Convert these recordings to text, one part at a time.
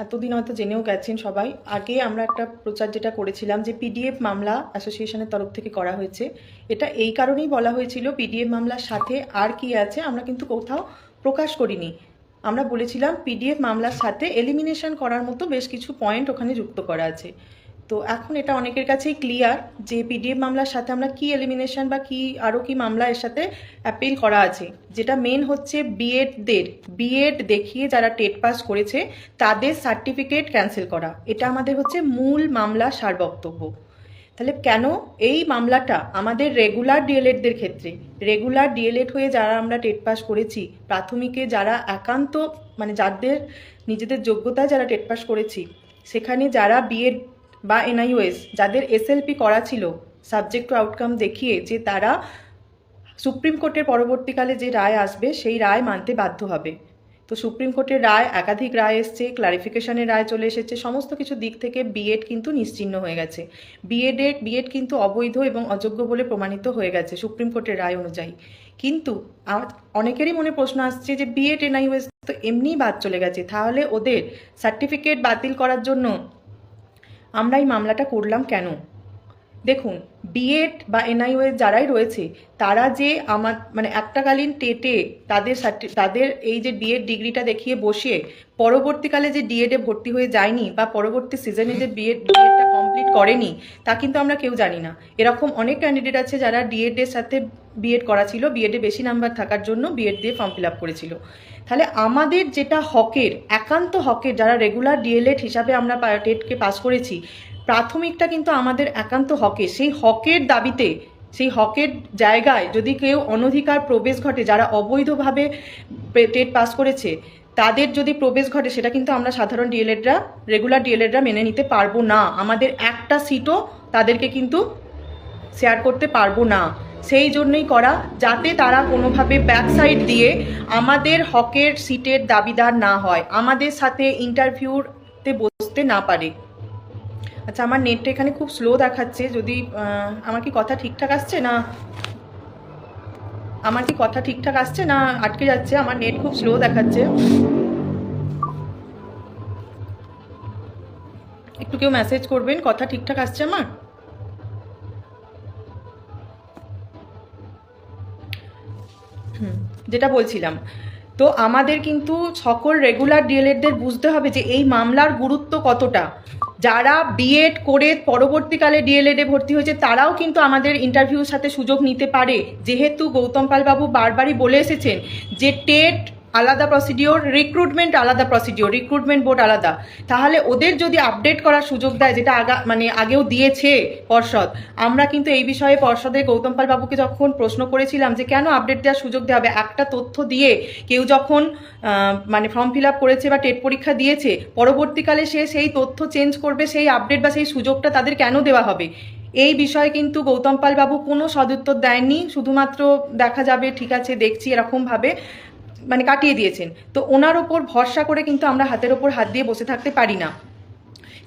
এতদিন হয়তো জেনেও গেছেন সবাই। আগে আমরা একটা প্রচার যেটা করেছিলাম যে পিডিএফ মামলা অ্যাসোসিয়েশনের তরফ থেকে করা হয়েছে, এটা এই কারণেই বলা হয়েছিল পিডিএফ মামলার সাথে আর কি আছে আমরা কিন্তু কোথাও প্রকাশ করিনি। আমরা বলেছিলাম পিডিএফ মামলার সাথে এলিমিনেশন করার মতো বেশ কিছু পয়েন্ট ওখানে যুক্ত করা আছে। তো এখন এটা অনেকের কাছেই ক্লিয়ার যে পিডিএফ মামলার সাথে আমরা কি এলিমিনেশন বা কি আরও কি মামলা এর সাথে অ্যাপিল করা আছে। যেটা মেন হচ্ছে বিএড দেখিয়ে যারা টেট পাস করেছে তাদের সার্টিফিকেট ক্যান্সেল করা, এটা আমাদের হচ্ছে মূল মামলা সার বক্তব্য। তাহলে কেন এই মামলাটা আমাদের রেগুলার ডিএলএডদের ক্ষেত্রে, রেগুলার ডিএলএড হয়ে যারা আমরা টেট পাস করেছি, প্রাথমিকে যারা একান্ত মানে যাদের নিজেদের যোগ্যতায় যারা টেট পাস করেছি, সেখানে যারা বিএড বা এনআইওএস যাদের এসএলপি করা ছিল সাবজেক্ট টু আউটকাম দেখিয়ে, যে তারা সুপ্রিম কোর্টের পরবর্তীকালে যে রায় আসবে সেই রায় মানতে বাধ্য হবে। তো সুপ্রিম কোর্টের রায়, একাধিক রায় এসছে, ক্লারিফিকেশনের রায় চলে এসেছে, সমস্ত কিছু দিক থেকে বিএড কিন্তু নিশ্চিহ্ন হয়ে গেছে। বিএড কিন্তু অবৈধ এবং অযোগ্য বলে প্রমাণিত হয়ে গেছে সুপ্রিম কোর্টের রায় অনুযায়ী। কিন্তু অনেকেরই মনে প্রশ্ন আসছে যে বিএড এনআইওএস তো এমনিই বাদ চলে গেছে, তাহলে ওদের সার্টিফিকেট বাতিল করার জন্য আমরা এই মামলাটা করলাম কেন? দেখুন, বিএড বা এনআইওএস যারাই রয়েছে তারা যে আমার মানে একটাকালীন টেটে তাদের এই যে বিএড ডিগ্রিটা দেখিয়ে বসিয়ে পরবর্তীকালে যে ডিএডে ভর্তি হয়ে যায়নি বা পরবর্তী সিজনে যে বিএডটা কমপ্লিট করেনি, তা কিন্তু আমরা কেউ জানি না। এরকম অনেক ক্যান্ডিডেট আছে যারা ডিএড এর সাথে বিএড করা ছিল, বিএডে বেশি নাম্বার থাকার জন্য বিএড দিয়ে ফর্ম ফিল আপ করেছিল। তাহলে আমাদের যেটা হকের, একান্ত হকের, যারা রেগুলার ডিএলএড হিসাবে আমরা টেটকে পাস করেছি, প্রাথমিকটা কিন্তু আমাদের একান্ত হকের। সেই হকের দাবিতে, সেই হকের জায়গায় যদি কেউ অনধিকার প্রবেশ ঘটে, যারা অবৈধভাবে টেট পাস করেছে তাদের যদি প্রবেশ ঘটে, সেটা কিন্তু আমরা সাধারণ ডিএলএডরা, রেগুলার ডিএলএডরা মেনে নিতে পারবো না। আমাদের একটা সিটও তাদেরকে কিন্তু শেয়ার করতে পারবো না। সেই জন্যই করা, যাতে তারা কোনোভাবে ব্যাকসাইড দিয়ে আমাদের হকের সিটের দাবিদার না হয়, আমাদের সাথে ইন্টারভিউতে বসতে না পারে। আচ্ছা, আমার নেটটা এখানে খুব স্লো দেখাচ্ছে, যদি আমার কি কথা ঠিকঠাক আসছে না, আটকে যাচ্ছে? আমার নেট খুব স্লো দেখাচ্ছে, একটু কেউ মেসেজ করবেন কথা ঠিকঠাক আসছে আমার। যেটা বলছিলাম, তো আমাদের কিন্তু সকল রেগুলার ডিএলএডদের বুঝতে হবে যে এই মামলার গুরুত্ব কতটা। যারা বিএড করে পরবর্তীকালে ডিএলএডে ভর্তি হয়েছে তারাও কিন্তু আমাদের ইন্টারভিউর সাথে সুযোগ নিতে পারে, যেহেতু গৌতম পাল বাবু বারবারই বলে এসেছেন যে টেট আলাদা প্রসিডিওর, রিক্রুটমেন্ট আলাদা প্রসিডিওর, রিক্রুটমেন্ট বোর্ড আলাদা। তাহলে ওদের যদি আপডেট করার সুযোগ দেয়, যেটা আগেও দিয়েছে পর্ষদ, আমরা কিন্তু এই বিষয়ে পর্ষদে গৌতম পাল বাবুকে যখন প্রশ্ন করেছিলাম যে কেন আপডেট দেওয়ার সুযোগ দেওয়া হবে, একটা তথ্য দিয়ে কেউ যখন মানে ফর্ম ফিল আপ করেছে বা টেট পরীক্ষা দিয়েছে, পরবর্তীকালে সে সেই তথ্য চেঞ্জ করবে, সেই আপডেট বা সেই সুযোগটা তাদের কেন দেওয়া হবে? এই বিষয়ে কিন্তু গৌতম পাল বাবু কোনো সদুত্তর দেননি, শুধুমাত্র দেখা যাবে ঠিক আছে দেখছি এরকমভাবে মানে কাটিয়ে দিয়েছেন। তো ওনার ওপর ভরসা করে কিন্তু আমরা হাতের ওপর হাত দিয়ে বসে থাকতে পারি না।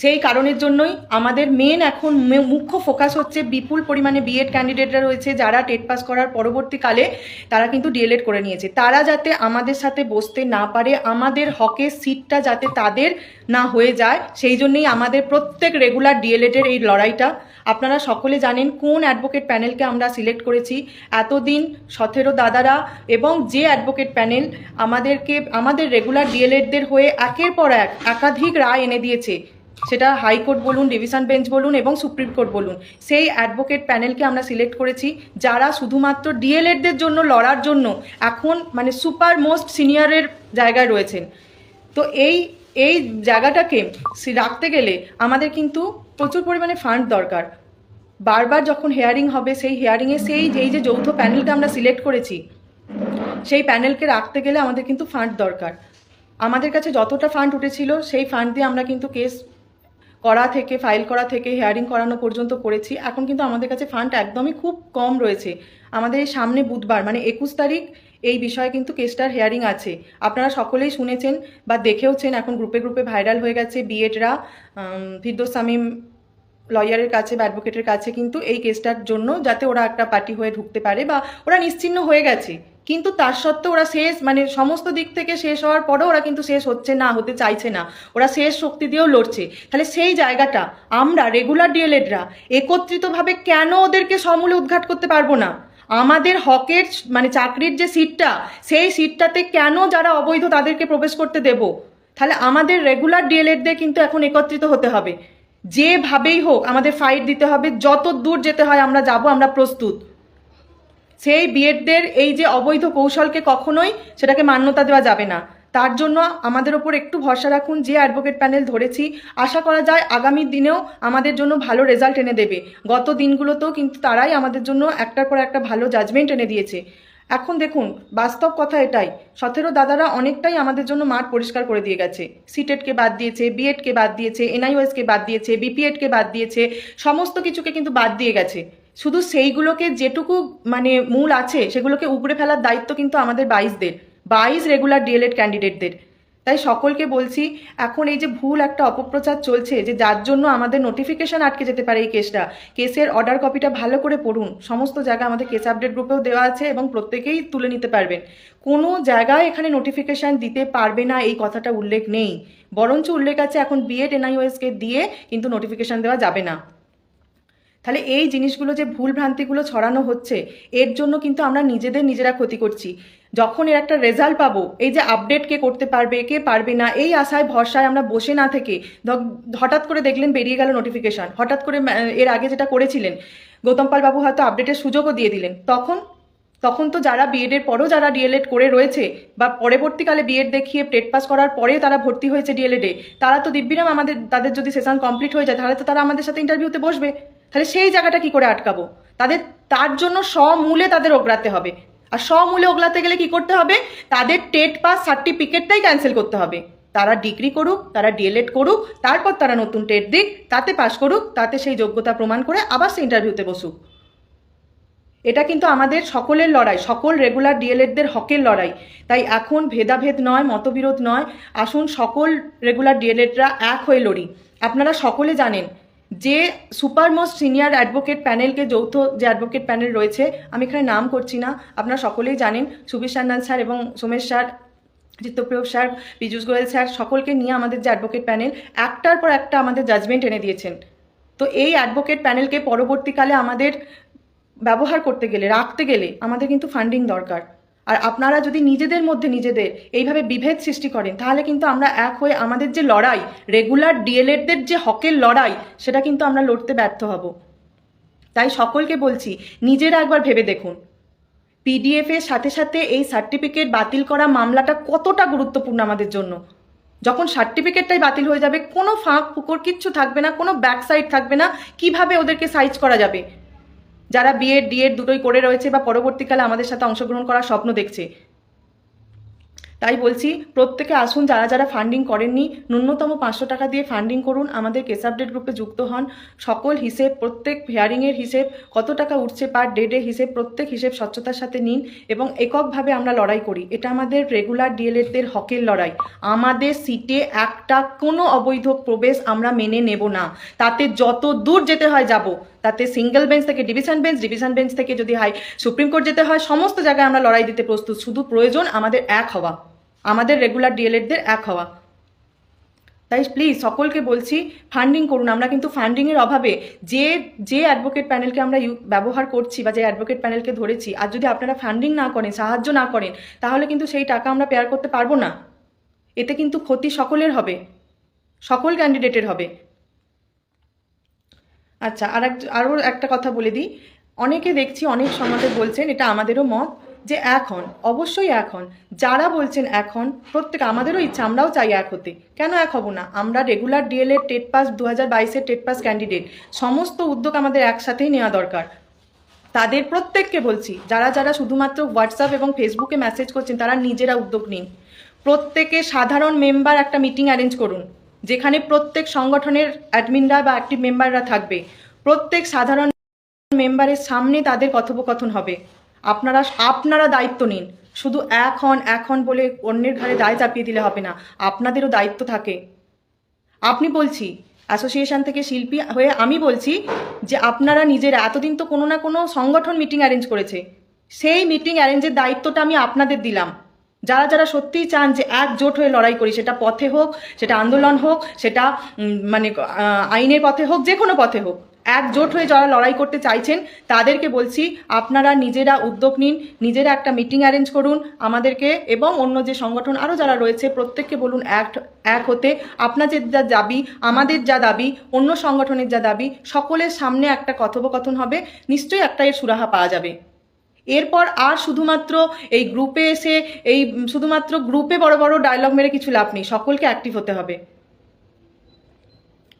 সেই কারণের জন্যই আমাদের মেন এখন মুখ্য ফোকাস হচ্ছে বিপুল পরিমাণে বিএড ক্যান্ডিডেটরা রয়েছে যারা টেট পাস করার পরবর্তীকালে তারা কিন্তু ডিএলএড করে নিয়েছে, তারা যাতে আমাদের সাথে বসতে না পারে, আমাদের হকের সিটটা যাতে তাদের না হয়ে যায়, সেই জন্যই আমাদের প্রত্যেক রেগুলার ডিএলএডের এই লড়াইটা। আপনারা সকলে জানেন কোন অ্যাডভোকেট প্যানেলকে আমরা সিলেক্ট করেছি। এতদিন 17 দাদারা এবং যে অ্যাডভোকেট প্যানেল আমাদের রেগুলার ডিএলএডদের হয়ে একের পর এক একাধিক রায় এনে দিয়েছে, সেটা হাইকোর্ট বলুন, ডিভিশন বেঞ্চ বলুন এবং সুপ্রিম কোর্ট বলুন, সেই অ্যাডভোকেট প্যানেলকে আমরা সিলেক্ট করেছি যারা শুধুমাত্র ডিএলএডদের জন্য লড়ার জন্য এখন মানে সুপার মোস্ট সিনিয়রের জায়গায় রয়েছেন। তো এই জায়গাটাকে রাখতে গেলে আমাদের কিন্তু প্রচুর পরিমাণে ফান্ড দরকার। বারবার যখন হেয়ারিং হবে, সেই হেয়ারিংয়ে এই যে যৌথ প্যানেলকে আমরা সিলেক্ট করেছি, সেই প্যানেলকে রাখতে গেলে আমাদের কিন্তু ফান্ড দরকার। আমাদের কাছে যতটা ফান্ড উঠেছিল সেই ফান্ড দিয়ে আমরা কিন্তু কেস করা থেকে, ফাইল করা থেকে, হেয়ারিং করানো পর্যন্ত করেছি। এখন কিন্তু আমাদের কাছে ফান্ড একদমই খুব কম রয়েছে। আমাদের এই সামনে বুধবার মানে 21 তারিখ এই বিষয়ে কিন্তু কেসটার হেয়ারিং আছে। আপনারা সকলেই শুনেছেন বা দেখেওছেন, এখন গ্রুপে গ্রুপে ভাইরাল হয়ে গেছে, বিএডরা ফিরদৌস শামীম লয়ারের কাছে বা অ্যাডভোকেটের কাছে কিন্তু এই কেসটার জন্য যাতে ওরা একটা পার্টি হয়ে ঢুকতে পারে বা ওরা নিশ্চিহ্ন হয়ে গেছে, কিন্তু তার সত্ত্বেও ওরা শেষ মানে সমস্ত দিক থেকে শেষ হওয়ার পরেও ওরা কিন্তু শেষ হচ্ছে না, হতে চাইছে না, ওরা শেষ শক্তি দিয়েও লড়ছে। তাহলে সেই জায়গাটা আমরা রেগুলার ডিএলএডরা একত্রিতভাবে কেন ওদেরকে সমূলে উদ্ঘাট করতে পারবো না? আমাদের হকের মানে চাকরির যে সিটটা, সেই সিটটাতে কেন যারা অবৈধ তাদেরকে প্রবেশ করতে দেব? তাহলে আমাদের রেগুলার ডিএলএডদের কিন্তু এখন একত্রিত হতে হবে, যেভাবেই হোক আমাদের ফাইট দিতে হবে, যত দূর যেতে হয় আমরা যাব, আমরা প্রস্তুত। সেই বিএডদের এই যে অবৈধ কৌশলকে কখনোই সেটাকে মান্যতা দেওয়া যাবে না। তার জন্য আমাদের ওপর একটু ভরসা রাখুন, যে অ্যাডভোকেট প্যানেল ধরেছি আশা করা যায় আগামী দিনেও আমাদের জন্য ভালো রেজাল্ট এনে দেবে। গত দিনগুলোতেও কিন্তু তারাই আমাদের জন্য একটার পর একটা ভালো জাজমেন্ট এনে দিয়েছে। এখন দেখুন, বাস্তব কথা এটাই, 17 দাদারা অনেকটাই আমাদের জন্য মাঠ পরিষ্কার করে দিয়ে গেছে। সিটেটকে বাদ দিয়েছে, বিএডকে বাদ দিয়েছে, এনআইওএসকে বাদ দিয়েছে, বিপিএডকে বাদ দিয়েছে, সমস্ত কিছুকে কিন্তু বাদ দিয়ে গেছে। শুধু সেইগুলোকে যেটুকু মানে মূল আছে সেগুলোকে উপড়ে ফেলার দায়িত্ব কিন্তু আমাদের 22 রেগুলার ডিএলএড ক্যান্ডিডেটদের। তাই সকলকে বলছি, এখন এই যে ভুল একটা অপপ্রচার চলছে, যে যার জন্য আমাদের নোটিফিকেশন আটকে যেতে পারে এই কেসটা, কেসের অর্ডার কপিটা ভালো করে পড়ুন। সমস্ত জায়গা আমাদের কেস আপডেট গ্রুপেও দেওয়া আছে এবং প্রত্যেকেই তুলে নিতে পারবেন। কোনো জায়গায় এখানে নোটিফিকেশান দিতে পারবে না এই কথাটা উল্লেখ নেই, বরঞ্চ উল্লেখ আছে এখন বিএড এনআইওএসকে দিয়ে কিন্তু নোটিফিকেশান দেওয়া যাবে না। তাহলে এই জিনিসগুলো যে ভুল ভ্রান্তিগুলো ছড়ানো হচ্ছে, এর জন্য কিন্তু আমরা নিজেরা ক্ষতি করছি। যখন এর একটা রেজাল্ট পাবো, এই যে আপডেট কে করতে পারবে কে পারবে না, এই আশায় ভরসায় আমরা বসে না থেকে হঠাৎ করে দেখলেন বেরিয়ে গেল নোটিফিকেশান, হঠাৎ করে এর আগে যেটা করেছিলেন গৌতম পাল বাবু হয়তো আপডেটের সুযোগও দিয়ে দিলেন, তখন তো যারা বিএডের পরও যারা ডিএলএড করে রয়েছে বা পরবর্তীকালে বিএড দেখিয়ে টেট পাস করার পরে তারা ভর্তি হয়েছে ডিএলএডে, তারা তো দিব্যিরাম তাদের যদি সেশন কমপ্লিট হয়ে যায় তাহলে তো তারা আমাদের সাথে ইন্টারভিউতে বসবে। তাহলে সেই জায়গাটা কি করে আটকাবো? তার জন্য সমূলে তাদের ওগলাতে হবে। আর সমূলে ওগলাতে গেলে কি করতে হবে? তাদের টেট পাস সার্টিফিকেটটাই ক্যান্সেল করতে হবে। তারা ডিগ্রি করুক, তারা ডিএলএড করুক, তারপর তারা নতুন টেট দিক, তাতে পাস করুক, তাতে সেই যোগ্যতা প্রমাণ করে আবার সে ইন্টারভিউতে বসুক। এটা কিন্তু আমাদের সকলের লড়াই, সকল রেগুলার ডিএলএডদের হকের লড়াই। তাই এখন ভেদাভেদ নয়, মতবিরোধ নয়, আসুন সকল রেগুলার ডিএলএডরা এক হয়ে লড়ি। আপনারা সকলে জানেন যে সুপার মোস্ট সিনিয়র অ্যাডভোকেট প্যানেলকে, যৌথ যে অ্যাডভোকেট প্যানেল রয়েছে, আমি এখানে নাম করছি না, আপনারা সকলেই জানেন, সুবীর সান্যাল স্যার এবং Somesh sir, Chittapriya sir, Piyush Goyal sir, সকলকে নিয়ে আমাদের যে অ্যাডভোকেট প্যানেল একটার পর একটা আমাদের জাজমেন্ট এনে দিয়েছেন। তো এই অ্যাডভোকেট প্যানেলকে পরবর্তীকালে আমাদের ব্যবহার করতে গেলে, রাখতে গেলে আমাদের কিন্তু ফান্ডিং দরকার। আর আপনারা যদি নিজেদের মধ্যে নিজেদের এইভাবে বিভেদ সৃষ্টি করেন, তাহলে কিন্তু আমরা এক হয়ে আমাদের যে লড়াই, রেগুলার ডিএলএডদের যে হকের লড়াই, সেটা কিন্তু আমরা লড়তে ব্যর্থ হব। তাই সকলকে বলছি, নিজেরা একবার ভেবে দেখুন, পিডিএফ এর সাথে সাথে এই সার্টিফিকেট বাতিল করা মামলাটা কতটা গুরুত্বপূর্ণ আমাদের জন্য। যখন সার্টিফিকেটটাই বাতিল হয়ে যাবে, কোনো ফাঁক ফুকর কিচ্ছু থাকবে না, কোনো ব্যাক সাইড থাকবে না, কিভাবে ওদেরকে সাইজ করা যাবে? যারা বিএড ডিএড দুটোই করে রয়েছে বা পরবর্তীকালে আমাদের সাথে অংশগ্রহণ করার স্বপ্ন দেখছে, তাই বলছি প্রত্যেকে আসুন, যারা যারা ফান্ডিং করেননি ন্যূনতম 500 টাকা দিয়ে ফান্ডিং করুন, আমাদের কেস আপডেট গ্রুপে যুক্ত হন। সকল হিসেব, প্রত্যেক হিয়ারিংয়ের হিসেব, কত টাকা উঠছে পার ডেডে হিসেব, প্রত্যেক হিসেব স্বচ্ছতার সাথে নিন এবং এককভাবে আমরা লড়াই করি। এটা আমাদের রেগুলার ডিএলএডদের হকের লড়াই। আমাদের সিটে একটা কোনো অবৈধ প্রবেশ আমরা মেনে নেব না। তাতে যত দূর যেতে হয় যাব, তাতে সিঙ্গেল বেঞ্চ থেকে ডিভিশন বেঞ্চ থেকে যদি সুপ্রিম কোর্ট যেতে হয়, সমস্ত জায়গায় আমরা লড়াই দিতে প্রস্তুত। শুধু প্রয়োজন আমাদের এক হওয়া, আমাদের রেগুলার ডিএলএডদের এক হওয়া। তাই প্লিজ সকলকে বলছি, ফান্ডিং করুন। আমরা কিন্তু ফান্ডিংয়ের অভাবে যে অ্যাডভোকেট প্যানেলকে আমরা ব্যবহার করছি বা যে অ্যাডভোকেট প্যানেলকে ধরেছি, আর যদি আপনারা ফান্ডিং না করেন, সাহায্য না করেন, তাহলে কিন্তু সেই টাকা আমরা পেয়ার করতে পারবো না। এতে কিন্তু ক্ষতি সকলের হবে, সকল ক্যান্ডিডেটের হবে। আচ্ছা, আরও একটা কথা বলে দিই, অনেকে দেখছি অনেক সমাজে বলছেন, এটা আমাদেরও মত, যে এখন অবশ্যই এখন যারা বলছেন এখন প্রত্যেক আমাদেরও ইচ্ছা, আমরাও চাই এক হতে। কেন এক হব না? আমরা রেগুলার ডিএলএড টেট পাস 2022-এর টেট পাস ক্যান্ডিডেট, সমস্ত উদ্যোগ আমাদের একসাথেই নেওয়া দরকার। তাদের প্রত্যেককে বলছি, যারা যারা শুধুমাত্র হোয়াটসঅ্যাপ এবং ফেসবুকে মেসেজ করছেন, তারা নিজেরা উদ্যোগ নিন। প্রত্যেকে সাধারণ মেম্বার একটা মিটিং অ্যারেঞ্জ করুন, যেখানে প্রত্যেক সংগঠনের অ্যাডমিনরা বা অ্যাক্টিভ মেম্বাররা থাকবে। প্রত্যেক সাধারণ মেম্বারের সামনে তাদের কথোপকথন হবে। আপনারা দায়িত্ব নিন। শুধু এখন বলে অন্যের ঘাড়ে দায় চাপিয়ে দিলে হবে না, আপনাদেরও দায়িত্ব থাকে। আপনি বলছি অ্যাসোসিয়েশন থেকে শিল্পী হয়ে আমি বলছি যে আপনারা নিজেরা, এতদিন তো কোনো না কোনো সংগঠন মিটিং অ্যারেঞ্জ করেছে, সেই মিটিং অ্যারেঞ্জের দায়িত্বটা আমি আপনাদের দিলাম। যারা যারা সত্যিই চান যে একজোট হয়ে লড়াই করি, সেটা পথে হোক, সেটা আন্দোলন হোক, সেটা মানে আইনের পথে হোক, যে কোনো পথে হোক, একজোট হয়ে যারা লড়াই করতে চাইছেন তাদেরকে বলছি আপনারা নিজেরা উদ্যোগ নিন, নিজেরা একটা মিটিং অ্যারেঞ্জ করুন আমাদেরকে, এবং অন্য যে সংগঠন আরও যারা রয়েছে প্রত্যেককে বলুন এক হতে। আপনাদের যা দাবি, আমাদের যা দাবি, অন্য সংগঠনের যা দাবি, সকলের সামনে একটা কথোপকথন হবে, নিশ্চয়ই একটা এর সুরাহা পাওয়া যাবে। এরপর আর শুধুমাত্র এই গ্রুপে এসে শুধুমাত্র গ্রুপে বড় বড় ডায়লগ মেরে কিছু লাভ নেই, সকলকে অ্যাক্টিভ হতে হবে।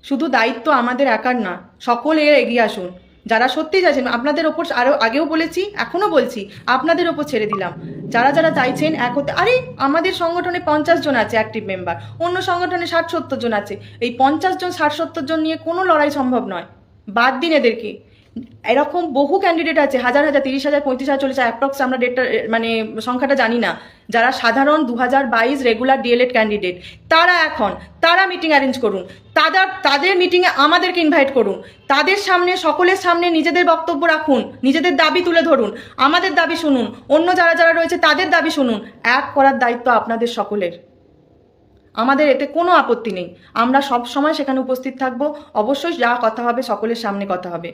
শুধু দায়িত্ব আমাদের একার না, সকলে এগিয়ে আসুন। যারা সত্যি চাইছেন, আপনাদের ওপর আরও আগেও বলেছি, এখনও বলছি, আপনাদের ওপর ছেড়ে দিলাম। যারা যারা চাইছেন এক হতে, আরে আমাদের সংগঠনে 50 জন আছে অ্যাক্টিভ মেম্বার, অন্য সংগঠনে 60-70 জন আছে। এই 50 জন 60-70 জন নিয়ে কোনো লড়াই সম্ভব নয়, বাদ দিন এদেরকে। এরকম বহু ক্যান্ডিডেট আছে, হাজার হাজার, 30,000, 35,000 চলেছে, অ্যাপ্রক্স আমরা ডেটটা মানে সংখ্যাটা জানি না, যারা সাধারণ 2022 রেগুলার ডিএলএড ক্যান্ডিডেট। তারা মিটিং অ্যারেঞ্জ করুন, তাদের মিটিংয়ে আমাদেরকে ইনভাইট করুন, তাদের সামনে, সকলের সামনে নিজেদের বক্তব্য রাখুন, নিজেদের দাবি তুলে ধরুন, আমাদের দাবি শুনুন, অন্য যারা যারা রয়েছে তাদের দাবি শুনুন। এক করার দায়িত্ব আপনাদের সকলের। আমাদের এতে কোনো আপত্তি নেই, আমরা সব সময় সেখানে উপস্থিত থাকব। অবশ্যই যা কথা হবে সকলের সামনে কথা হবে।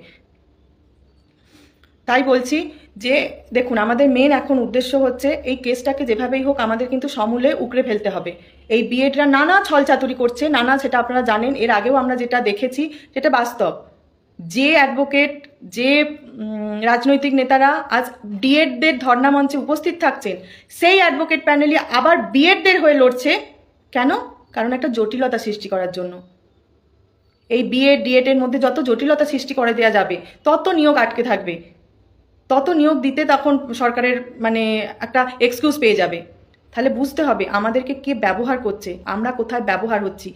তাই বলছি যে দেখুন, আমাদের মেন এখন উদ্দেশ্য হচ্ছে এই কেসটাকে যেভাবেই হোক আমাদের কিন্তু সমূলে উকড়ে ফেলতে হবে। এই বিএডরা নানা ছলচাতুরি করছে, সেটা আপনারা জানেন, এর আগেও আমরা যেটা দেখেছি সেটা বাস্তব। যে অ্যাডভোকেট, যে রাজনৈতিক নেতারা আজ ডিএডদের ধর্ণা মঞ্চে উপস্থিত থাকছেন, সেই অ্যাডভোকেট প্যানেলই আবার বিএডদের হয়ে লড়ছে। কেন? কারণ একটা জটিলতা সৃষ্টি করার জন্য। এই বিএড ডিএডের মধ্যে যত জটিলতা সৃষ্টি করে দেওয়া যাবে, তত নিয়োগ আটকে থাকবে, তত নিয়োগ দিতে তখন সরকারের মানে একটা এক্সকিউজ পেয়ে যাবে। তাহলে বুঝতে হবে আমাদেরকে কে ব্যবহার করছে, আমরা কোথায় ব্যবহার হচ্ছি,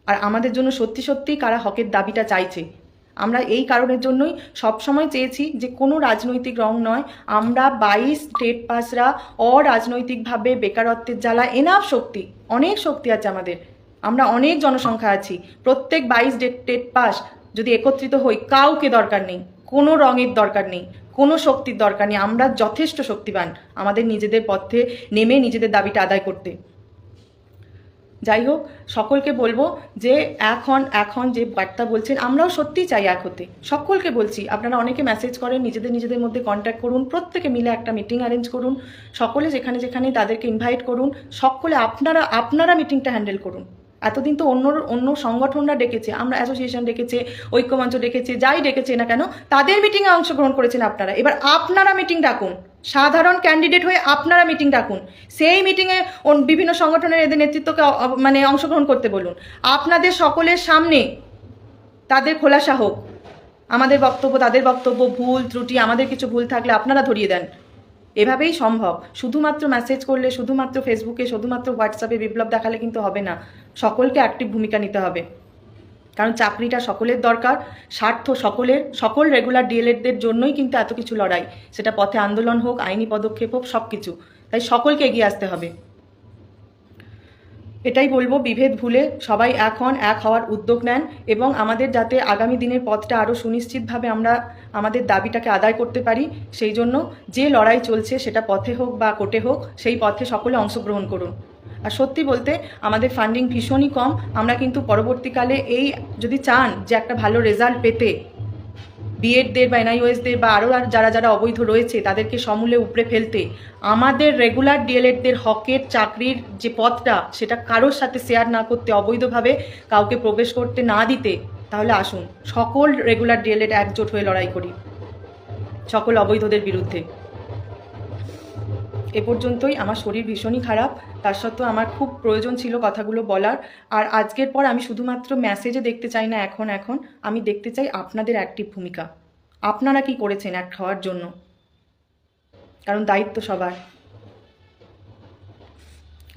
আর আমাদের জন্য সত্যি সত্যি কারা হকের দাবিটা চাইছে। আমরা এই কারণের জন্যই সবসময় চেয়েছি যে কোনো রাজনৈতিক রং নয়, আমরা 22 স্টেট পাসরা অরাজনৈতিকভাবে বেকারত্বের জ্বালা, এনাফ শক্তি, অনেক শক্তি আছে আমাদের, আমরা অনেক জনসংখ্যা আছি, প্রত্যেক 22 স্টেট পাস যদি একত্রিত হই, কাউকে দরকার নেই, কোনো রঙের দরকার নেই, কোনো শক্তির দরকার নেই, আমরা যথেষ্ট শক্তিবান আমাদের নিজেদের পথে নেমে নিজেদের দাবিটা আদায় করতে। যাই হোক, সকলকে বলবো যে এখন যে বার্তা বলছেন, আমরাও সত্যিই চাই এক হতে। সকলকে বলছি, আপনারা অনেকে মেসেজ করেন, নিজেদের মধ্যে কন্ট্যাক্ট করুন, প্রত্যেকে মিলে একটা মিটিং অ্যারেঞ্জ করুন, সকলে যেখানে তাদেরকে ইনভাইট করুন, সকলে আপনারা মিটিংটা হ্যান্ডেল করুন। এতদিন তো অন্য সংগঠনরা ডেকেছে, আমরা অ্যাসোসিয়েশন ডেকেছে, ঐক্যমঞ্চ ডেকেছে, যাই ডেকেছে না কেন, তাদের মিটিংয়ে অংশগ্রহণ করেছেন আপনারা। এবার আপনারা মিটিং ডাকুন, সাধারণ ক্যান্ডিডেট হয়ে আপনারা মিটিং ডাকুন, সেই মিটিংয়ে বিভিন্ন সংগঠনের এদের নেতৃত্বকে মানে অংশগ্রহণ করতে বলুন। আপনাদের সকলের সামনে তাদের খোলাসা হোক, আমাদের বক্তব্য, তাদের বক্তব্য, ভুল ত্রুটি, আমাদের কিছু ভুল থাকলে আপনারা ধরিয়ে দেন। এভাবেই সম্ভব। শুধুমাত্র মেসেজ করলে, শুধুমাত্র ফেসবুকে, শুধুমাত্র হোয়াটসঅ্যাপে বিপ্লব দেখালে কিন্তু হবে না, সকলকে অ্যাক্টিভ ভূমিকা নিতে হবে। কারণ চাকরিটা সকলের দরকার, স্বার্থ সকল রেগুলার ডিএলএডদের জন্যই কিন্তু এত কিছু লড়াই, সেটা পথে আন্দোলন হোক, আইনি পদক্ষেপ হোক, সব কিছু। তাই সকলকে এগিয়ে আসতে হবে। এটাই বলবো, বিভেদ ভুলে সবাই এক হওয়ার উদ্যোগ নেন, এবং আমাদের যাতে আগামী দিনের পথটা আরও সুনিশ্চিতভাবে আমরা আমাদের দাবিটাকে আদায় করতে পারি, সেই জন্য যে লড়াই চলছে সেটা পথে হোক বা কোর্টে হোক, সেই পথে সকলে অংশগ্রহণ করুন। আর সত্যি বলতে আমাদের ফান্ডিং ভীষণই কম, আমরা কিন্তু পরবর্তীকালে এই যদি চান যে একটা ভালো রেজাল্ট পেতে, বিএডদের বা এনআইওএসদের বা আরও যারা অবৈধ রয়েছে তাদেরকে সমূলে উপড়ে ফেলতে, আমাদের রেগুলার ডিএলএডদের হকের চাকরির যে পথটা সেটা কারোর সাথে শেয়ার না করতে, অবৈধভাবে কাউকে প্রবেশ করতে না দিতে, তাহলে আসুন সকল রেগুলার ডিএলএড একজোট হয়ে লড়াই করি সকল অবৈধদের বিরুদ্ধে। এ পর্যন্তই। আমার শরীর ভীষণই খারাপ, তার সত্ত্বেও আমার খুব প্রয়োজন ছিল কথাগুলো বলার। আর আজকের পর আমি শুধুমাত্র মেসেজে দেখতে চাই না, এখন আমি দেখতে চাই আপনাদের অ্যাক্টিভ ভূমিকা, আপনারা কি করেছেন এক হওয়ার জন্য, কারণ দায়িত্ব সবার।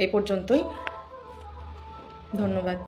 এ পর্যন্তই, ধন্যবাদ।